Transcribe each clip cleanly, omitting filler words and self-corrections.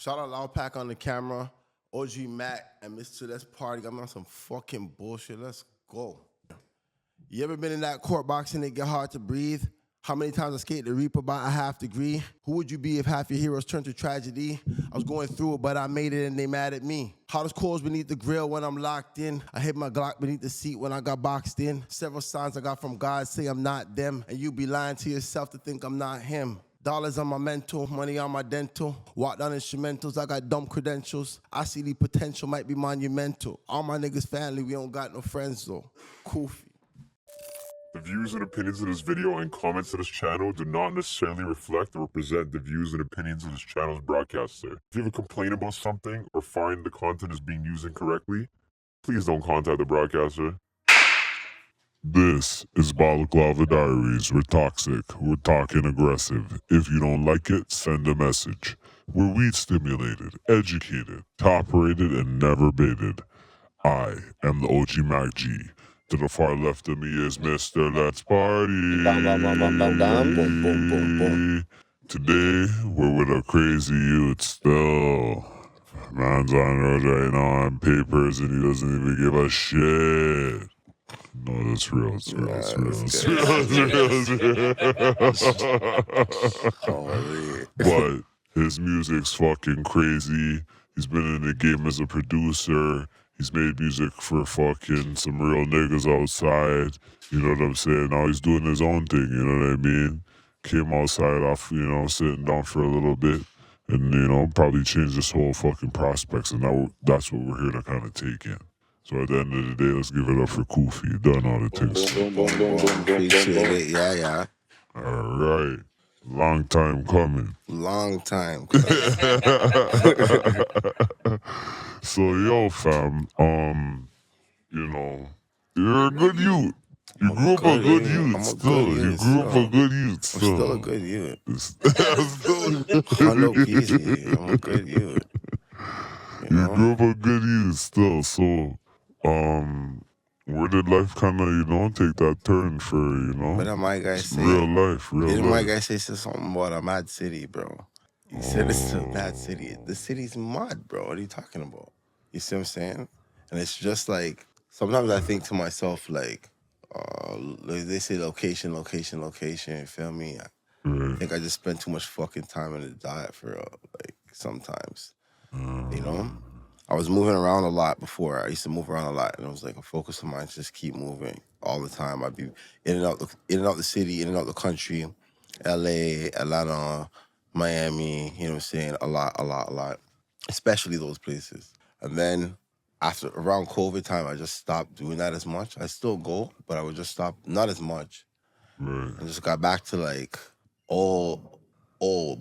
Shout out Loud Pack on the camera, OG MacG, and Mr. Let's Party. I'm on some fucking bullshit. Let's go. You ever been in that court box and it get hard to breathe? How many times I skate the reap about a half degree? Who would you be if half your heroes turned to tragedy? I was going through it, but I made it and they mad at me. Hottest coals beneath the grill when I'm locked in. I hit my Glock beneath the seat when I got boxed in. Several signs I got from God say I'm not them, and you be lying to yourself to think I'm not him. Dollars on my mental, money on my dental. Walk down instrumentals, I got dumb credentials. I see the potential might be monumental. All my niggas family, we don't got no friends though. Koofy. The views and opinions of this video and comments to this channel do not necessarily reflect or represent the views and opinions of this channel's broadcaster. If you have a complaint about something or find the content is being used incorrectly, please don't contact the broadcaster. This is Balaclava Diaries. We're toxic. We're talking aggressive. If you don't like it, send a message. We're weed stimulated, educated, top rated, and never baited. I am the OG MacG. To the far left of me is Mr. Let's Party. Boom, boom, boom, boom. Today, we're with a crazy youth still. Man's on road right now on papers and he doesn't even give a shit. No, that's real. It's real. It's real. It's real. It's real. Holy. But his music's fucking crazy. He's been in the game as a producer. He's made music for fucking some real niggas outside. You know what I'm saying? Now he's doing his own thing, you know what I mean? Came outside off, sitting down for a little bit. And, probably changed this whole fucking prospects. And now that's what we're here to kind of take in. So at the end of the day, let's give it up for Koofy. Done all the things. Appreciate it. Yeah. All right. Long time coming. Long time. So, yo, fam, you're a good youth. You grew up a good youth still. You grew up a good youth still. I'm still a good youth. Still. I know easy. I'm a good youth. You grew up a good youth still. So, where did life kind of, take that turn for, What did my guy say? real life? Didn't my guy say something about a mad city, bro? He said it's a bad city. The city's mad, bro. What are you talking about? You see what I'm saying? And it's just like, sometimes I think to myself, like they say location, you feel me? I think I just spend too much fucking time in the diet for real, like, sometimes, I was moving around a lot before. I used to move around a lot, and it was like a focus of mine to just keep moving all the time. I'd be in and out the city, in and out the country, LA, Atlanta, Miami, you know what I'm saying? A lot, especially those places. And then around COVID time, I just stopped doing that as much. I still go, but I would just stop, not as much. Right. And just got back to like old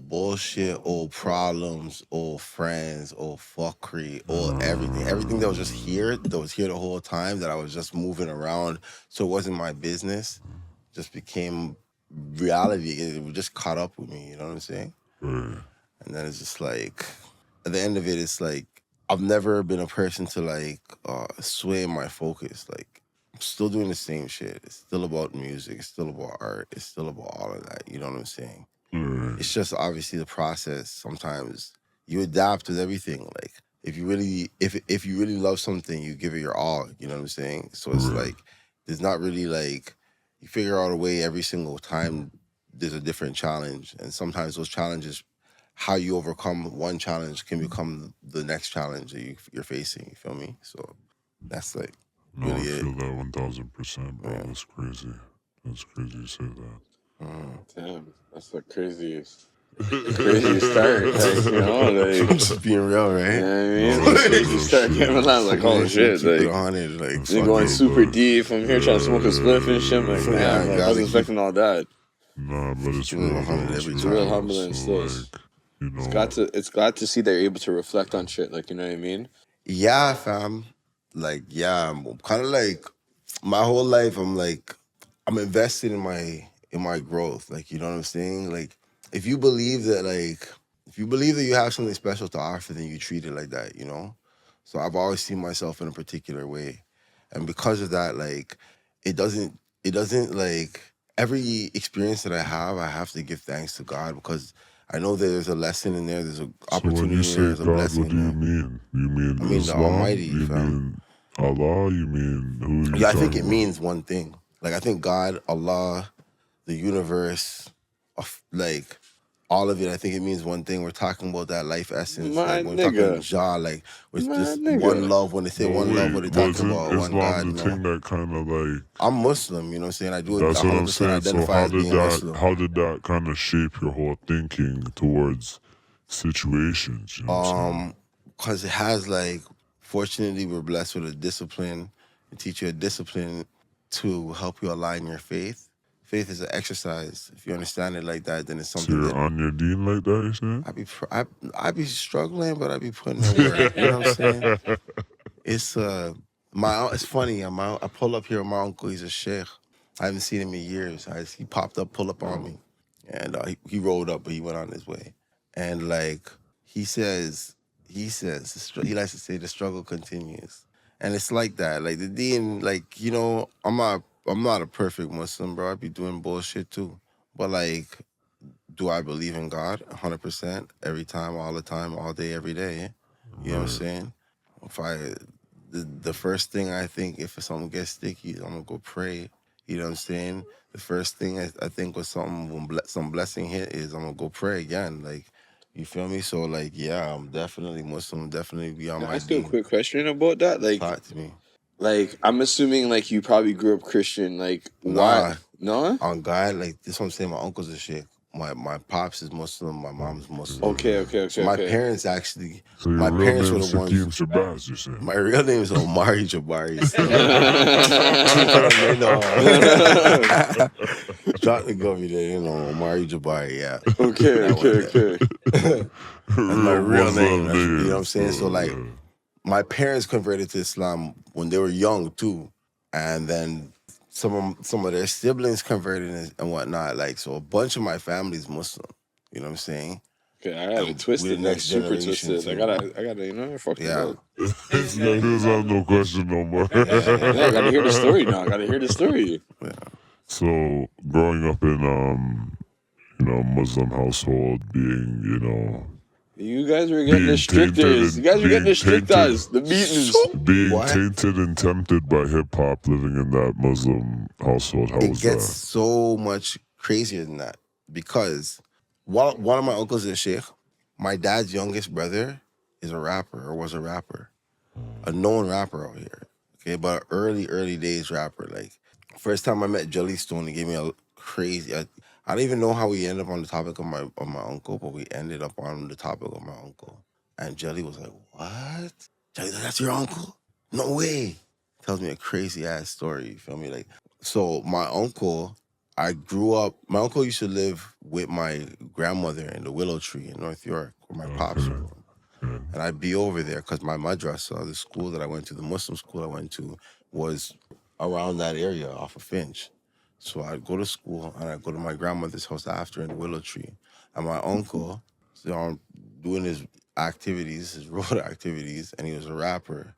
bullshit, old problems, old friends, old fuckery, old everything. Everything that was just here, that was here the whole time, that I was just moving around, so it wasn't my business, just became reality. It just caught up with me, you know what I'm saying? Right. And then it's just like, at the end of it, it's like, I've never been a person to like sway my focus. Like, I'm still doing the same shit. It's still about music. It's still about art. It's still about all of that. You know what I'm saying? It's just obviously the process. Sometimes you adapt with everything. Like, if you really love something, you give it your all. You know what I'm saying? So it's like, there's not really like, you figure out a way every single time. There's a different challenge, and sometimes those challenges, how you overcome one challenge can become the next challenge that you're facing. You feel me? So that's like really I it. feel that 1000%, bro. Yeah. That's crazy. That's crazy you say that. Damn, that's the craziest start. Like, Just being real, right? You know what I mean? You start getting around like, oh shit, like, you're going super deep from here trying to smoke a spliff and shit. Like, damn, like, I wasn't expecting all that. Nah, but it's real. It's real humbling still. It's glad to see they're able to reflect on shit. Like, you know what I mean? Yeah, fam. Like, yeah, I'm kind of like, my whole life, I'm invested in my growth. Like, you know what I'm saying? Like, if you believe that you have something special to offer, then you treat it like that, you know? So I've always seen myself in a particular way. And because of that, like, it doesn't like, every experience that I have to give thanks to God, because I know that there's a lesson in there. There's an So when opportunity you in there. say There's a God, blessing what do in you there. mean? You mean I mean the Islam? Almighty, You fam. mean Allah? You mean who are you Yeah, I think talking it about? means one thing. Like I think God, Allah, the universe, like all of it. I think it means one thing. We're talking about that life essence. My Like when we're talking nigga. Jah, like with My just nigga. one love. When they say But one love, wait, what they talking wasn't about? One Islam God, the you know? thing that kind of like? I'm Muslim, you know what I'm saying? I do That's what I'm 100% saying. So identify as being a Muslim. how did that kind of shape your whole thinking towards situations? You know what I'm saying? Because it has like, fortunately, we're blessed with a discipline, and teach you a discipline to help you align your faith. Faith is an exercise. If you understand it like that, then it's So something you're that on your deen like that, you saying? I be struggling, but I be putting in work. You know what I'm saying? It's it's funny. I pull up here with my uncle. He's a sheikh. I haven't seen him in years. He popped up, pull up on me, and he rolled up, but he went on his way. And like he says, he likes to say the struggle continues, and it's like that. Like the deen, like you know, I'm not a perfect Muslim, bro. I be doing bullshit too, but like. Do I believe in God 100% every time, all the time, all day, every day? You know what I'm saying? If the first thing I think, if something gets sticky, I'm gonna go pray. You know what I'm saying? The first thing I think when some blessing hit is I'm gonna go pray again. Like, you feel me? So like, yeah, I'm definitely Muslim, definitely be on Can I my ask you a deen. quick question about that? Like, Talk to me. Like, I'm assuming like you probably grew up Christian. Like, Nah, why? No? on God, like this what I'm saying, my uncle's a sheikh. My pops is Muslim, my mom's Muslim. Okay. So my parents actually, So your my real parents were name's the ones. Sakim Shabazz, you're saying? My real name is Omari Jabari. So. Drop the gummy there, you know, Omari Jabari, yeah. Okay. That's my real name. You know what I'm saying? So So like, my parents converted to Islam when they were young too, and then some of their siblings converted and whatnot. Like, so a bunch of my family's Muslim. You know what I'm saying? Okay, I have it twisted, like super twisted. I gotta, you know, fuck it up. This guy doesn't have no question no more. Yeah, I gotta hear the story now. I gotta hear the story. Yeah. So growing up in Muslim household, being You guys were getting the stricters. You guys were getting the stricters. The beatings. being tainted and tempted by hip hop, living in that Muslim household. How was It gets that? so much crazier than that because one of my uncles is a sheikh. My dad's youngest brother is a rapper or was a rapper, a known rapper out here. Okay, but early days rapper. Like first time I met Jelly Stone, he gave me a crazy. I don't even know how we ended up on the topic of my uncle, but we ended up on the topic of my uncle. And Jelly was like, "What? Jelly, that's your uncle? No way!" Tells me a crazy ass story. You feel me? Like, so my uncle, my uncle used to live with my grandmother in the Willow Tree in North York, where my pops were. And I'd be over there because my madrasa, the school that I went to, the Muslim school I went to, was around that area off of Finch. So I'd go to school and I'd go to my grandmother's house after in the Willow Tree. And my uncle, doing his activities, his road activities, and he was a rapper.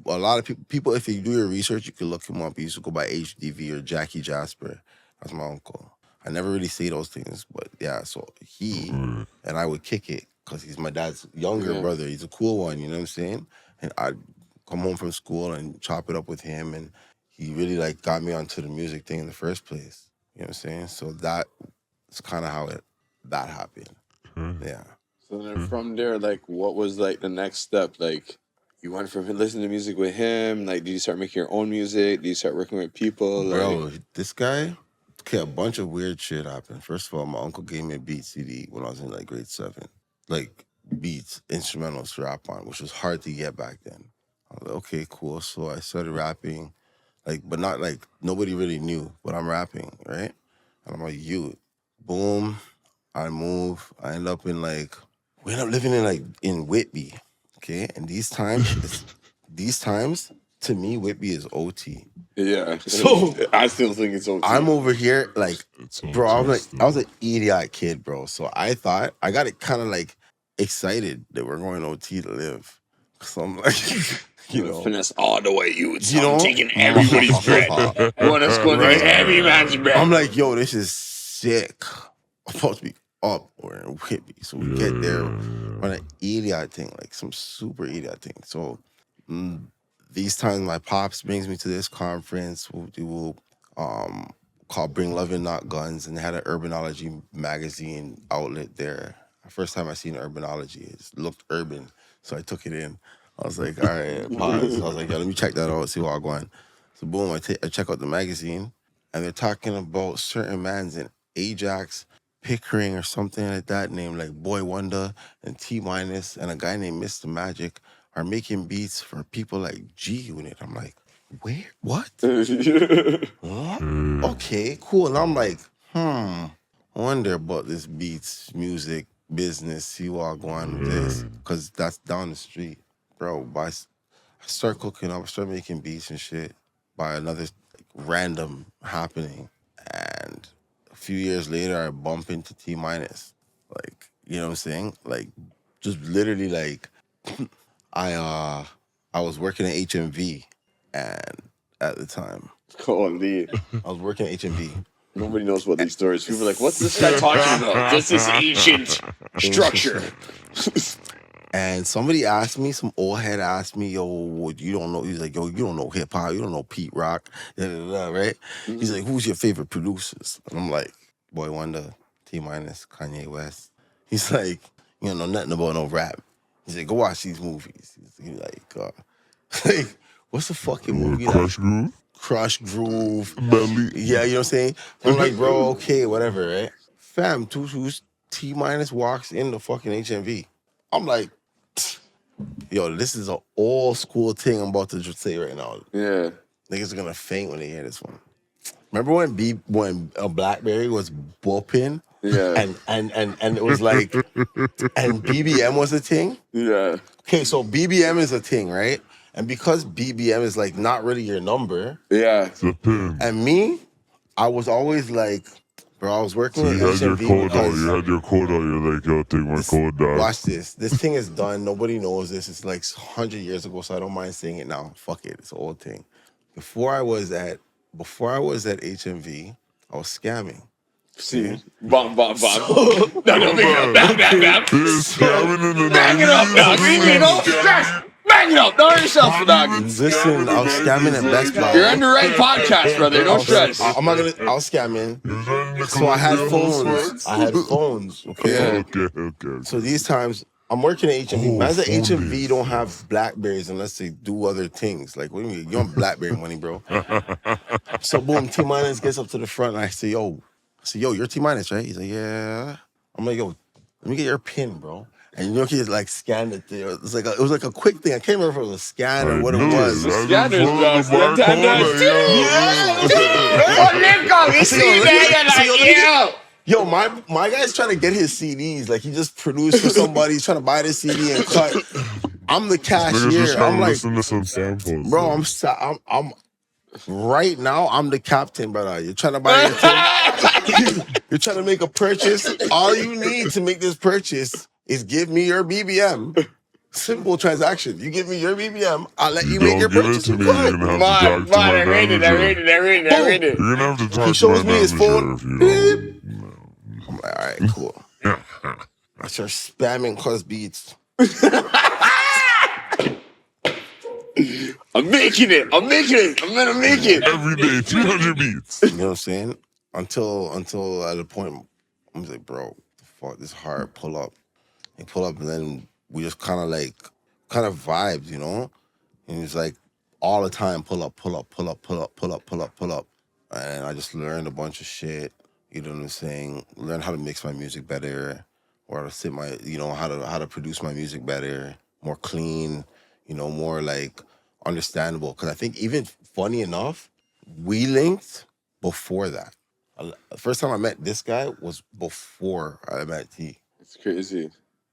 A lot of people, if you do your research, you can look him up. He used to go by HDV or Jackie Jasper. That's my uncle. I never really say those things, but yeah, so he and I would kick it because he's my dad's younger brother. He's a cool one, you know what I'm saying? And I'd come home from school and chop it up with him, and he really like got me onto the music thing in the first place. You know what I'm saying? So that's kind of how that happened. Yeah. So then from there, like, what was like the next step? Like, you went from listening to music with him. Like, did you start making your own music? Did you start working with people? Bro, this guy, okay, a bunch of weird shit happened. First of all, my uncle gave me a beat CD when I was in like grade 7. Like beats, instrumentals to rap on, which was hard to get back then. I was like, okay, cool. So I started rapping, like, but not like nobody really knew what I'm rapping, right? And I'm like, you, boom, I move. I end up we end up living in Whitby, okay? And these times, to me, Whitby is OT. Yeah. So I still think it's OT. I'm over here, like, bro, I was an idiot kid, bro. So I thought, I got it kind of like excited that we're going OT to live. So I'm like, you know. Finesse all the way, you know, taking everybody's bread. I want us going to get every man's bread. I'm like, yo, this is sick. I'm supposed to be up or in Whitby. So we get there on an idiot thing, like some super idiot thing. So these times my pops brings me to this conference. We'll called Bring Loving Not Guns, and they had an urbanology magazine outlet there. The first time I seen urbanology, it looked urban, so I took it in. I was like, all right, pause. I was like, yeah, let me check that out, see what I'm going. So boom, I check out the magazine, and they're talking about certain mans in Ajax, Pickering, or something like that, named like Boy Wonder and T Minus, and a guy named Mr. Magic are making beats for people like G Unit. I'm like, where? What? What? Okay, cool. And I'm like, I wonder about this beats, music, business, see what I go on with this. Because that's down the street. Bro, I start cooking up, I start making beats and shit by another random happening. And a few years later, I bump into T Minus. Like, you know what I'm saying? Like, just literally like, I was working at HMV, and at the time, Holy. I was working at HMV. Nobody knows about these stories. People are like, what's this guy talking about? Just this ancient structure. And somebody asked me, some old head asked me, yo, you don't know, he's like, yo, you don't know hip hop, you don't know Pete Rock, right? He's like, who's your favorite producers? And I'm like, Boy Wonder, T Minus, Kanye West. He's like, you don't know nothing about no rap. He's like, go watch these movies. He's like, like, what's the fucking movie? Crush Groove? Crush Groove. Belly. Yeah, you know what I'm saying? I'm like, bro, okay, whatever, right? Fam, T Minus walks in the fucking HMV. I'm like, yo, this is an old school thing I'm about to just say right now. Yeah. Niggas are gonna faint when they hear this one. Remember when a BlackBerry was bullpen? Yeah. And it was like, and BBM was a thing? Yeah. Okay, so BBM is a thing, right? And because BBM is like not really your number. Yeah. It's a pin. And me, I was always like, bro, I was working So at you had your HMV code out. because You had your code out. You're like, yo, take my code down. watch this. This thing is done. Nobody knows this. It's like 100 years ago, so I don't mind saying it now. Fuck it. It's an old thing. Before I was at HMV, I was scamming. See, bomb. No, bam. Scamming in the Bang it up, dog. No stress. Bang it up. Don't yourself for dog. Listen, I was scamming at Best Buy. You're on the right podcast, brother. No stress. I was scamming. So I had phones. Okay. Okay. So these times, I'm working at HMV. Man's at HMV don't have Blackberries unless they do other things. Like, what do you mean? You're on Blackberry money, bro. So boom, T Minus gets up to the front and I say, yo, you're T Minus, right? He's like, yeah. I'm like, yo, let me get your pin, bro. And you know, he like scanned it there. It was like a quick thing. I can't remember if it was a scan or what it was. Scanners, Yo, my guy's trying to get his CDs. Like, he just produced for somebody. He's trying to buy the CD and cut. I'm the cashier. I'm like, listen to some samples, bro, I'm right now, I'm the captain, brother. You're trying to buy anything? You're trying to make a purchase? All you need to make this purchase is give me your BBM. Simple transaction. You give me your BBM, I'll let you make your purchase. You're gonna have to talk to my manager. I read it. You're gonna have to talk to my manager. He shows me his phone. Beep. I'm like, all right, cool. I start spamming cuz beats. I'm making it. I'm gonna make it. Every day, 300 beats. You know what I'm saying? Until at a point, I'm like, bro, the fuck, this is hard. Pull up. And pull up, and then we just kind of vibed, you know? And it's like all the time, pull up. And I just learned a bunch of shit. You know what I'm saying? Learn how to mix my music better, or how to sit my, you know, how to produce my music better, more clean, you know, more like understandable. Because I think even funny enough, we linked before that. The first time I met this guy was before I met T. It's crazy.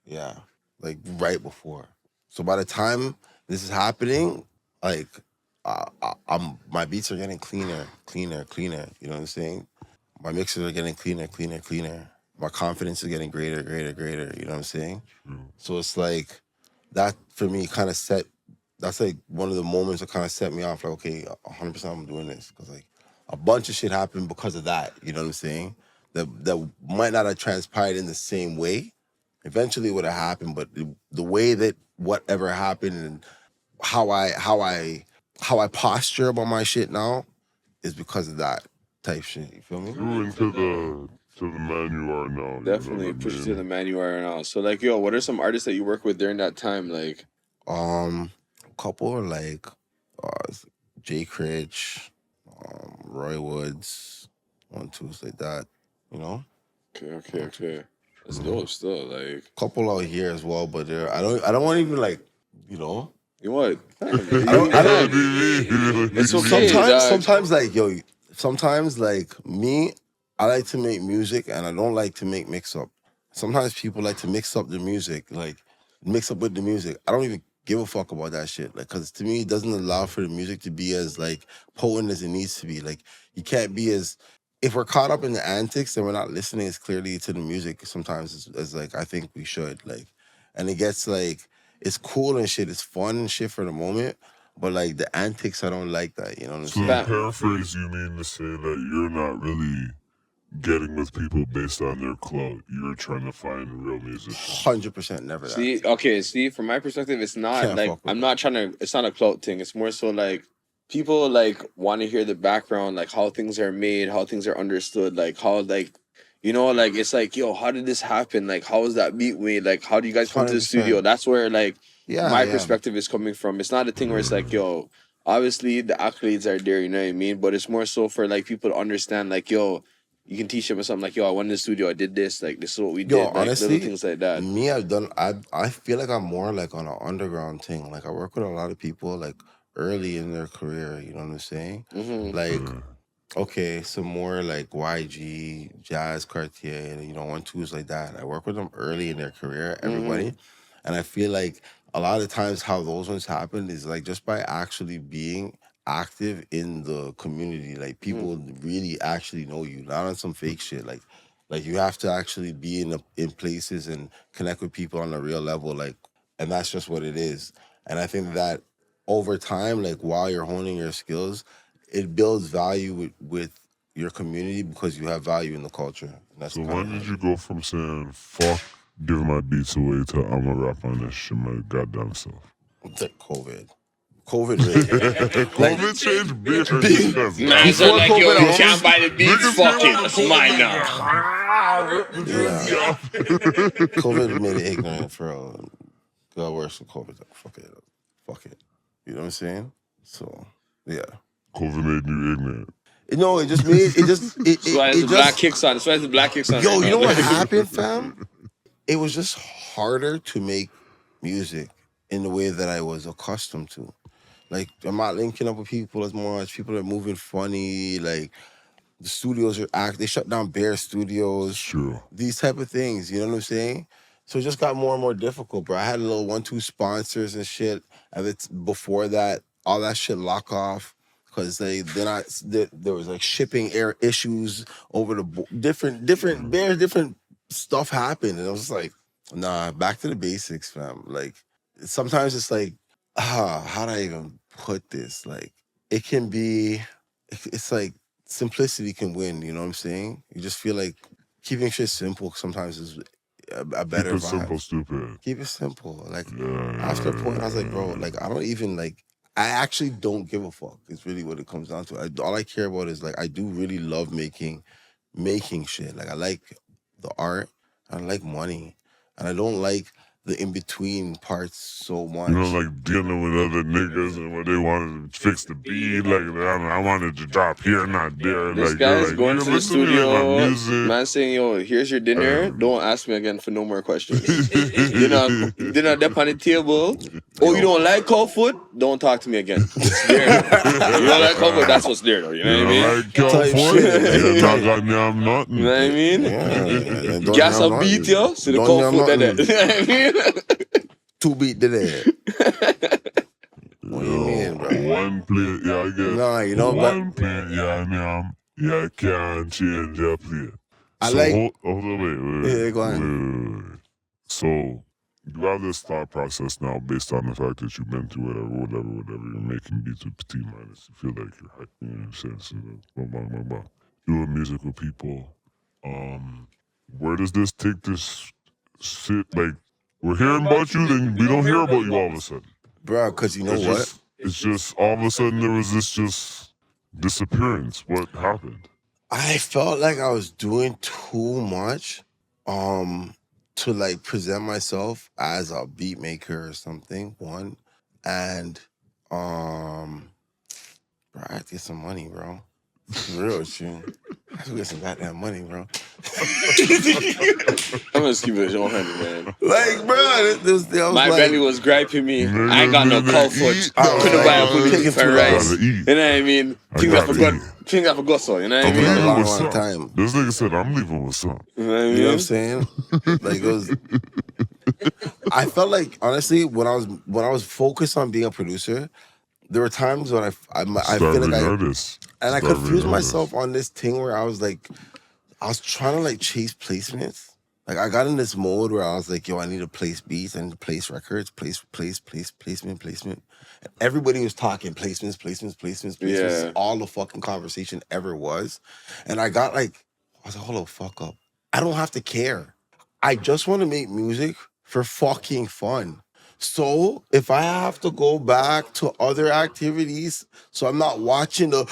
Yeah, like right before. So by the time this is happening, like my beats are getting cleaner. You know what I'm saying? My mixes are getting cleaner. My confidence is getting greater. You know what I'm saying? So it's like that for me kind of that's like one of the moments that kind of set me off. Like, okay, 100% I'm doing this because like a bunch of shit happened because of that. You know what I'm saying? that might not have transpired in the same way. Eventually, it would have happened, but the way that whatever happened and how I posture about my shit now is because of that type shit. You feel me? You into the man you are now. Definitely push you to the man you are now. So like, yo, what are some artists that you work with during that time? Like, a couple like Jay Critch, Roy Woods, 1, 2s like that. You know. Okay. That's dope. Still, like, couple out here as well, but I don't want to even like, you know. You what? I don't. It's okay. Sometimes like me, I like to make music and I don't like to make mix up. Sometimes people like to mix up the music, like mix up with the music. I don't even give a fuck about that shit, like, cause to me it doesn't allow for the music to be as like potent as it needs to be. Like you can't be as if we're caught up in the antics and we're not listening as clearly to the music sometimes as like I think we should. Like, and it gets like it's cool and shit, it's fun and shit for the moment, but like the antics, I don't like that. You know what I'm saying? So to paraphrase, you mean to say that you're not really getting with people based on their clout. You're trying to find real music. 100% never that. See, from my perspective, it's not like I'm not trying to. It's not a clout thing. It's more so like people like want to hear the background, like how things are made, how things are understood, like how like. You know, like it's like, yo, how did this happen? Like, how was that beat made? Like, how do you guys come to the studio? That's where like my perspective is coming from. It's not a thing where it's like, yo, obviously the accolades are there, you know what I mean? But it's more so for like people to understand, like, yo, you can teach them something like, yo, I went in the studio, I did this, like this is what we did. Like, honestly, little things like that. Me, I feel like I'm more like on an underground thing. Like I work with a lot of people like early in their career, you know what I'm saying? Like, okay, some more like YG, Jazz, Cartier, you know, 1, 2s like that. I work with them early in their career, everybody. And I feel like a lot of times how those ones happen is like just by actually being active in the community. Like people really actually know you, not on some fake shit. Like you have to actually be in places and connect with people on a real level. Like, and that's just what it is. And I think that over time, like while you're honing your skills, it builds value with your community because you have value in the culture. That's so when did you go from saying fuck giving my beats away to I'm gonna rap on this shit my goddamn self? COVID. COVID really. COVID changed beers. Man, so like, yo, you can't buy the beats, fuck it, it's mine now. Yeah. COVID made it ignorant for real. God worse than COVID. Fuck it. You know what I'm saying? So, yeah. COVID made you ignorant. No, it just made it just it. That's why the black kicks on. That's why the black kicks on. Yo, you know what happened, fam? It was just harder to make music in the way that I was accustomed to. Like, I'm not linking up with people as much. People are moving funny. Like, the studios they shut down Bear Studios. Sure. These type of things, you know what I'm saying? So it just got more and more difficult, bro. I had a little 1, 2 sponsors and shit. And before that, all that shit lock off. Because there was like shipping air issues over the different stuff happened. And I was just like, nah, back to the basics, fam. Like, sometimes it's like, how do I even put this? Like, it can be, it's like simplicity can win, you know what I'm saying? You just feel like keeping shit simple sometimes is a better vibe. Keep it simple, stupid. Keep it simple. Like, after a point, I was like, bro, like, I don't even, like, I actually don't give a fuck. It's really what it comes down to. All I care about is, like, I do really love making shit. Like, I like the art, I like money, and I don't like the in-between parts so much. You know, like dealing with other niggas and what they wanted to fix the beat. Like, I wanted to drop here, not there. This like, guy's like, going to the studio, man saying, yo, here's your dinner. Don't ask me again for no more questions. dinner up on the table. Oh, you don't like cow food? Don't talk to me again. It's there. You don't like cow food? That's what's there, though. You know what I mean? Like cow food? Yeah, not goddamn nothing. You know what I mean? Yeah. Gas a beat, yo. So the cow food there. You know what I mean? 2 beat to that. What do you mean, bro? One plate, yeah, I guess. Nah, you know, one plate, yeah, I can't change your plate. I so like. Hold on, wait. Yeah, go on. Wait. So you have this thought process now based on the fact that you've been through whatever. You're making beats with Petit Minus. You feel like you're hyping, you know what I'm saying? So, blah. Doing music with people Where does this take this shit? Like, we're hearing about you, then we don't hear about you all of a sudden. Bro, because you know it's what? It's just all of a sudden there was this just disappearance. What happened? I felt like I was doing too much to like present myself as a beat maker or something, one. And bro, I have to get some money, bro. Real shit. I have to get some goddamn money, bro. I'm gonna keep it 100, man. Like, bro, my belly was griping me. I ain't got no cold foot. Couldn't buy a fully beef and rice. You know what I mean? Things I forgot so. You know what I mean? A long time. This nigga said, I'm leaving with some. You know what I'm saying? Like, it was. I felt like, honestly, when I was focused on being a producer, there were times when I feel like I confused myself on this thing where I was like, I was trying to like chase placements. Like I got in this mode where I was like, yo, I need to place beats and place records, placement. And everybody was talking placements. Yeah. All the fucking conversation ever was. And I got like, I was like, hold the fuck up. I don't have to care. I just want to make music for fucking fun. So if I have to go back to other activities, so I'm not watching I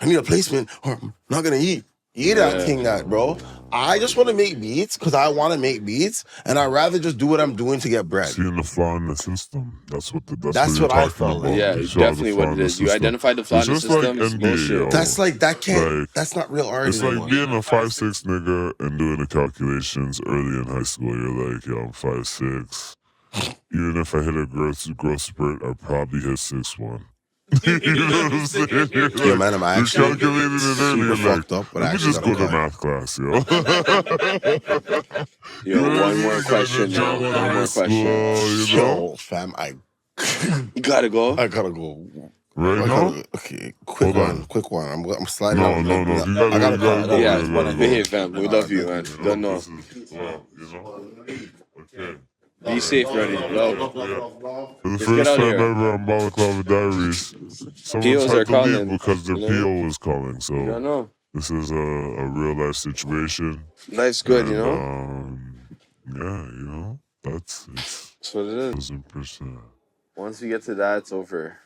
need a placement or I'm not gonna eat. That thing, bro. I just want to make beats because I want to make beats, and I'd rather just do what I'm doing to get bread. Seeing the flaw in the system. That's what I felt like. Yeah, definitely what it is. You identified the flaw in the system. Like NBA, that's like that can't. Like, that's not real art. It's anymore. Like being a 5'6" nigga and doing the calculations early in high school. You're like, yo, I'm 5'6". Even if I hit a growth spurt, I probably hit 6'1". You know what I'm saying? Yeah, man, I'm actually calculating it earlier. Fucked up, but let me just go to math class, yo. One more question. Yo, fam, you gotta go. I gotta go. Right now? Okay, quick one. I'm sliding out. No. I gotta go. Yeah, behave, fam. We love you, man. Don't know. Okay. Be safe, Ronnie. Love. For the first time ever on Balaclava Diaries, someone had to leave because their PO was calling. So I know. This is a real life situation. Life's good, you know? Yeah, that's what it is. 1,000%. Once we get to that, it's over.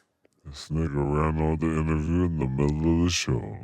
This nigga ran all the interview in the middle of the show.